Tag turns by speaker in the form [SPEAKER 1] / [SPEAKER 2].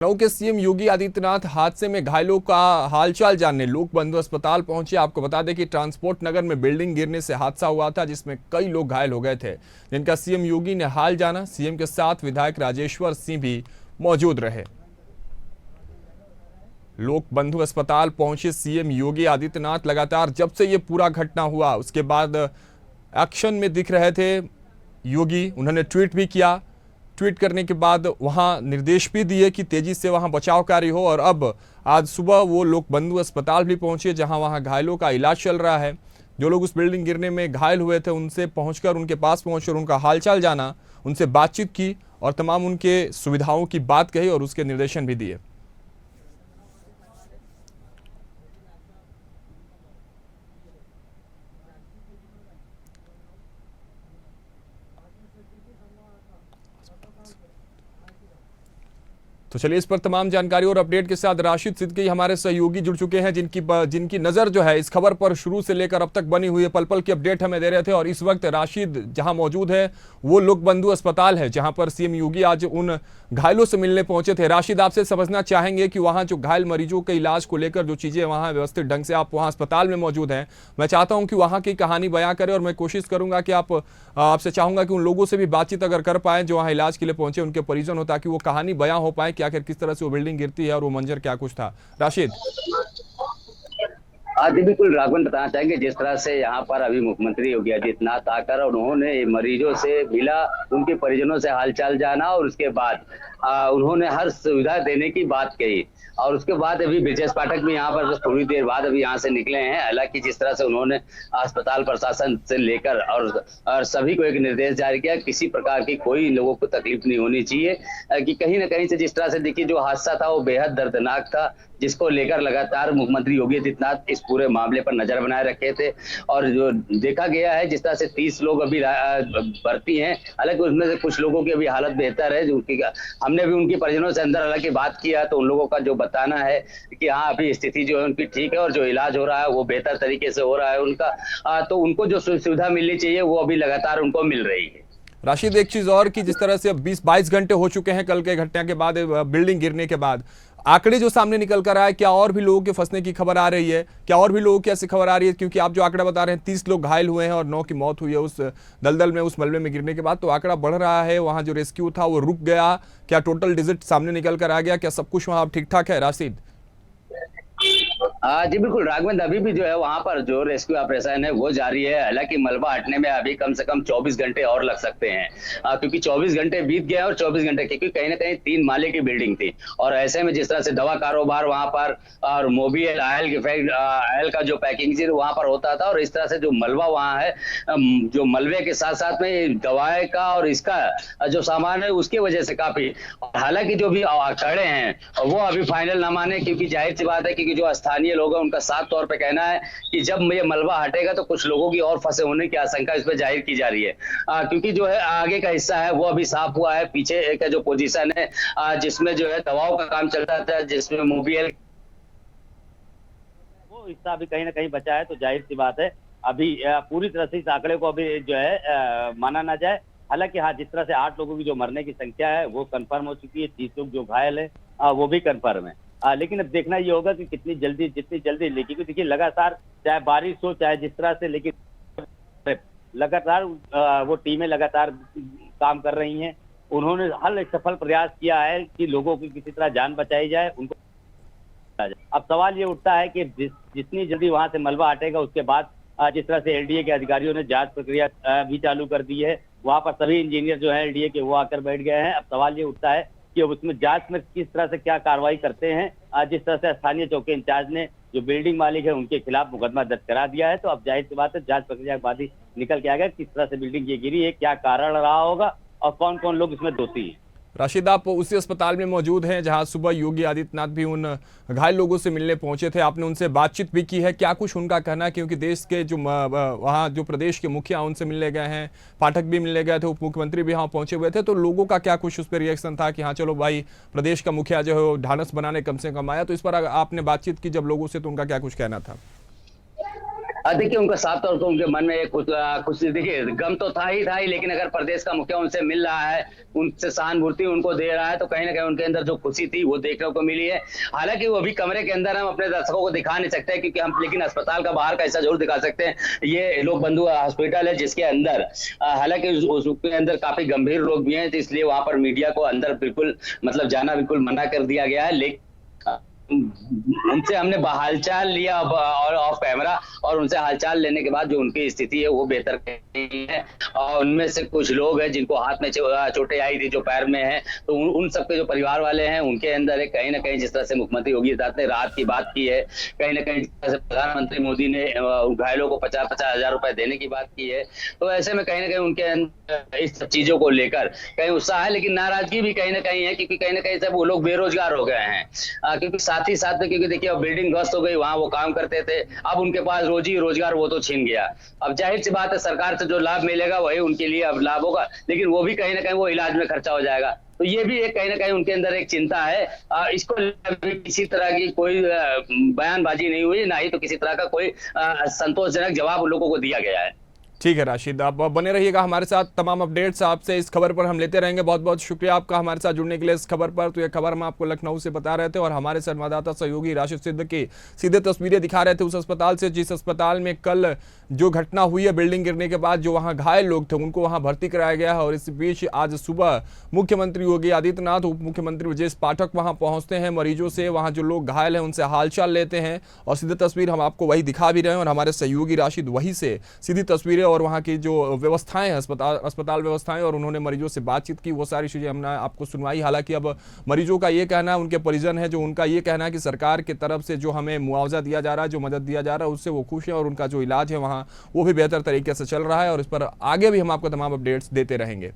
[SPEAKER 1] लखनऊ के सीएम योगी आदित्यनाथ हादसे में घायलों का हालचाल जानने लोक बंधु अस्पताल पहुंचे। आपको बता दें कि ट्रांसपोर्ट नगर में बिल्डिंग गिरने से हादसा हुआ था, जिसमें कई लोग घायल हो गए थे, जिनका सीएम योगी ने हाल जाना। सीएम के साथ विधायक राजेश्वर सिंह भी मौजूद रहे। लोक बंधु अस्पताल पहुंचे सीएम योगी आदित्यनाथ लगातार जब से ये पूरा घटना हुआ उसके बाद एक्शन में दिख रहे थे योगी। उन्होंने ट्वीट भी किया। ट्वीट करने के बाद वहां निर्देश भी दिए कि तेजी से वहां बचाव कार्य हो। और अब आज सुबह वो लोक बंधु अस्पताल भी पहुंचे, जहां वहां घायलों का इलाज चल रहा है। जो लोग उस बिल्डिंग गिरने में घायल हुए थे उनसे पहुंचकर उनके पास पहुंचकर उनका हालचाल जाना, उनसे बातचीत की और तमाम उनके सुविधाओं की बात कही और उसके निर्देशन भी दिए। तो चलिए इस पर तमाम जानकारी और अपडेट के साथ राशिद सिद्दीकी हमारे सहयोगी जुड़ चुके हैं, जिनकी नजर जो है इस खबर पर शुरू से लेकर अब तक बनी हुई है। पल पल की अपडेट हमें दे रहे थे। और इस वक्त राशिद जहां मौजूद है वो लोक बंधु अस्पताल है, जहां पर सीएम योगी आज उन घायलों से मिलने पहुंचे थे। राशिद, आपसे समझना चाहेंगे कि वहां जो घायल मरीजों के इलाज को लेकर जो चीजें वहां व्यवस्थित ढंग से, आप वहां अस्पताल में मौजूद हैं, मैं चाहता हूं कि वहां की कहानी बयां करें और मैं कोशिश करूंगा कि आपसे चाहूंगा कि उन लोगों से भी बातचीत अगर कर पाए जो वहां इलाज के लिए पहुंचे, उनके परिजन हो, ताकि वो कहानी बयां हो पाए कि आखिर किस तरह से वो बिल्डिंग गिरती है और वो मंजर क्या कुछ था। राशिद।
[SPEAKER 2] जी बिल्कुल राघवन, बताना चाहेंगे जिस तरह से यहाँ पर अभी मुख्यमंत्री योगी आदित्यनाथ आकर उन्होंने मरीजों से मिला, उनके परिजनों से हालचाल जाना और उसके बाद उन्होंने हर सुविधा देने की बात कही। और उसके बाद अभी ब्रिजेश पाठक भी यहाँ पर बस थोड़ी देर बाद अभी यहाँ से निकले हैं। हालांकि जिस तरह से उन्होंने अस्पताल प्रशासन से लेकर और सभी को एक निर्देश जारी किया, किसी प्रकार की कोई लोगों को तकलीफ नहीं होनी चाहिए, कि कहीं ना कहीं से जिस तरह से देखिए जो हादसा था वो बेहद दर्दनाक था, जिसको लेकर लगातार मुख्यमंत्री योगी आदित्यनाथ इस पूरे मामले पर नजर बनाए रखे थे। और जो देखा गया है जिस तरह से 30 लोग अभी भर्ती हैं, हालांकि उसमें से कुछ लोगों की अभी हालत बेहतर है। जो हमने भी उनके परिजनों से अंदर हालांकि बात किया तो उन लोगों का जो बताना है कि हाँ अभी स्थिति जो है उनकी ठीक है और जो इलाज हो रहा है वो बेहतर तरीके से हो रहा है उनका। तो उनको जो सुविधा मिलनी चाहिए वो अभी लगातार उनको मिल रही है।
[SPEAKER 1] राशिद, एक चीज और कि जिस तरह से 20-22 घंटे हो चुके हैं कल के घटना के बाद, बिल्डिंग गिरने के बाद, आंकड़े जो सामने निकल कर आए, क्या और भी लोगों के फंसने की खबर आ रही है? क्या और भी लोगों की ऐसी खबर आ रही है? क्योंकि आप जो आंकड़ा बता रहे हैं 30 लोग घायल हुए हैं और 9 की मौत हुई है उस दलदल में, उस मलबे में गिरने के बाद, तो आंकड़ा बढ़ रहा है। वहां जो रेस्क्यू था वो रुक गया, क्या टोटल डिजिट सामने निकल कर आ गया? क्या सब कुछ वहां ठीक ठाक है राशिद?
[SPEAKER 2] जी बिल्कुल राघवेंद्र, अभी भी जो है वहां पर जो रेस्क्यू ऑपरेशन है वो जारी है। हालांकि मलबा हटने में अभी कम से कम 24 घंटे और लग सकते हैं, क्योंकि 24 घंटे बीत गए और 24 घंटे क्योंकि कहीं ना कहीं 3 माले की बिल्डिंग थी। और ऐसे में जिस तरह से दवा कारोबार वहां पर और मोबियल ऑयल का जो पैकिंग वहां पर होता था, और इस तरह से जो मलबा वहां है, जो मलबे के साथ साथ में दवाएं का और इसका जो सामान है उसकी वजह से काफी, हालांकि जो भी खड़े हैं वो अभी फाइनल ना माने, क्योंकि जाहिर सी बात है क्योंकि जो स्थानीय लोग हैं उनका साफ तौर पे कहना है कि जब ये मलबा हटेगा तो कुछ लोगों की और फंसे होने की आशंका इस पर जाहिर की जा रही है। क्योंकि जो है आगे का हिस्सा है वो अभी साफ हुआ है, पीछे का जो पोजीशन है जिसमें जो है दवाओं का काम चलता था, जिसमें मोबियल वो हिस्सा अभी कहीं ना कहीं बचा है। तो जाहिर सी बात है अभी पूरी तरह से इस आंकड़े को अभी जो है माना ना जाए। हालांकि हाँ, जिस तरह से 8 लोगों की जो मरने की संख्या है वो कंफर्म हो चुकी है, 30 लोग जो घायल है वो भी कंफर्म है। लेकिन अब देखना ये होगा कि जितनी जल्दी लेकिन देखिए लगातार चाहे बारिश हो चाहे जिस तरह से, लेकिन लगातार वो टीमें लगातार काम कर रही हैं। उन्होंने हर एक सफल प्रयास किया है कि लोगों की किसी तरह जान बचाई जाए, उनको जाए। अब सवाल ये उठता है कि जितनी जल्दी वहां से मलबा हटेगा उसके बाद जिस तरह से एलडीए के अधिकारियों ने जांच प्रक्रिया भी चालू कर दी है, वहां पर सभी इंजीनियर जो है एलडीए के वो आकर बैठ गए हैं। अब सवाल ये उठता है कि उसमें जांच में किस तरह से क्या कार्रवाई करते हैं। जिस तरह से स्थानीय चौकी इंचार्ज ने जो बिल्डिंग मालिक है उनके खिलाफ मुकदमा दर्ज करा दिया है, तो अब जाहिर सी बात है जांच प्रक्रिया के बाद ही निकल के आएगा किस तरह से बिल्डिंग ये गिरी है, क्या कारण रहा होगा और कौन कौन लोग इसमें दोषी हैं।
[SPEAKER 1] राशिद, आप उसी अस्पताल में मौजूद हैं जहां सुबह योगी आदित्यनाथ भी उन घायल लोगों से मिलने पहुंचे थे। आपने उनसे बातचीत भी की है, क्या कुछ उनका कहना है? क्योंकि देश के जो वहां जो प्रदेश के मुखिया उनसे मिलने गए हैं, पाठक भी मिलने गए थे, उप मुख्यमंत्री भी वहां पहुंचे हुए थे, तो लोगों का क्या कुछ उस पर रिएक्शन था कि हाँ चलो भाई प्रदेश का मुखिया जो है ढांढस बनाने कम से कम आया? तो इस पर आपने बातचीत की जब लोगों से, तो उनका क्या कुछ कहना था?
[SPEAKER 3] देखिए उनका साफ तौर पर उनके मन में एक कुछ देखिए गम तो था ही, लेकिन अगर प्रदेश का मुखिया उनसे मिल रहा है, उनसे सहानुभूति उनको दे रहा है, तो कहीं ना कहीं उनके अंदर जो खुशी थी वो देखने को मिली है। हालांकि वो अभी कमरे के अंदर हम अपने दर्शकों को दिखा नहीं सकते क्योंकि हम, लेकिन अस्पताल का बाहर का हिस्सा जरूर दिखा सकते हैं। ये लोक बंधु हॉस्पिटल है जिसके अंदर हालांकि उसके अंदर काफी गंभीर रोग भी हैं, तो इसलिए वहां पर मीडिया को अंदर बिल्कुल मतलब जाना बिल्कुल मना कर दिया गया है। लेकिन उनसे हमने हालचाल लिया और ऑफ कैमरा, और उनसे हालचाल लेने के बाद जो उनकी स्थिति है वो बेहतर नहीं है। और उनमें से कुछ लोग हैं जिनको हाथ में चोटें आई थी, जो पैर में है, तो उन सबके जो परिवार वाले हैं उनके अंदर एक कहीं ना कहीं जिस तरह से मुख्यमंत्री योगी आदित्यनाथ ने राहत की बात की है, कहीं ना कहीं जिस तरह से प्रधानमंत्री मोदी ने घायलों को 50-50 हजार रुपए देने की बात की है, तो ऐसे में कहीं ना कहीं उनके अंदर इस सब चीजों को लेकर कहीं उत्साह है, लेकिन नाराजगी भी कहीं ना कहीं है क्योंकि कहीं ना कहीं सब वो लोग बेरोजगार हो गए हैं। क्योंकि साथ ही साथ में, क्योंकि देखिए अब बिल्डिंग ध्वस्त हो गई, वहां वो काम करते थे, अब उनके पास रोजी रोजगार वो तो छीन गया। अब जाहिर सी बात है सरकार से जो लाभ मिलेगा वही उनके लिए अब लाभ होगा, लेकिन वो भी कहीं ना कहीं वो इलाज में खर्चा हो जाएगा। तो ये भी एक कहीं ना कहीं उनके अंदर एक चिंता है। इसको किसी तरह की कोई बयानबाजी नहीं हुई, ना ही तो किसी तरह का कोई संतोषजनक जवाब लोगों को दिया गया है।
[SPEAKER 1] ठीक है राशिद, आप बने रहिएगा हमारे साथ, तमाम अपडेट्स आपसे इस खबर पर हम लेते रहेंगे। बहुत बहुत शुक्रिया आपका हमारे साथ जुड़ने के लिए इस खबर पर। तो ये खबर हम आपको लखनऊ से बता रहे थे और हमारे संवाददाता सहयोगी राशिद सिद्दीकी सीधे तस्वीरें दिखा रहे थे उस अस्पताल से, जिस अस्पताल में कल जो घटना हुई है बिल्डिंग गिरने के बाद, जो वहां घायल लोग थे उनको वहां भर्ती कराया गया है। और इस बीच आज सुबह मुख्यमंत्री योगी आदित्यनाथ, उप मुख्यमंत्री ब्रजेश पाठक वहां पहुंचते हैं, मरीजों से, वहां जो लोग घायल हैं उनसे हालचाल लेते हैं और सीधे तस्वीर हम आपको वही दिखा भी रहे हैं। और हमारे सहयोगी राशिद वहीं से सीधी तस्वीरें और वहां की जो व्यवस्थाएं हैं, अस्पताल व्यवस्थाएं, और उन्होंने मरीजों से बातचीत की, वो सारी चीजें हमने आपको सुनवाई। हालांकि अब मरीजों का ये कहना है, उनके परिजन है जो उनका ये कहना है कि सरकार की तरफ से जो हमें मुआवजा दिया जा रहा है, जो मदद दिया जा रहा है, उससे वो खुश है और उनका जो इलाज है वहां वो भी बेहतर तरीके से चल रहा है। और इस पर आगे भी हम आपको तमाम अपडेट्स देते रहेंगे।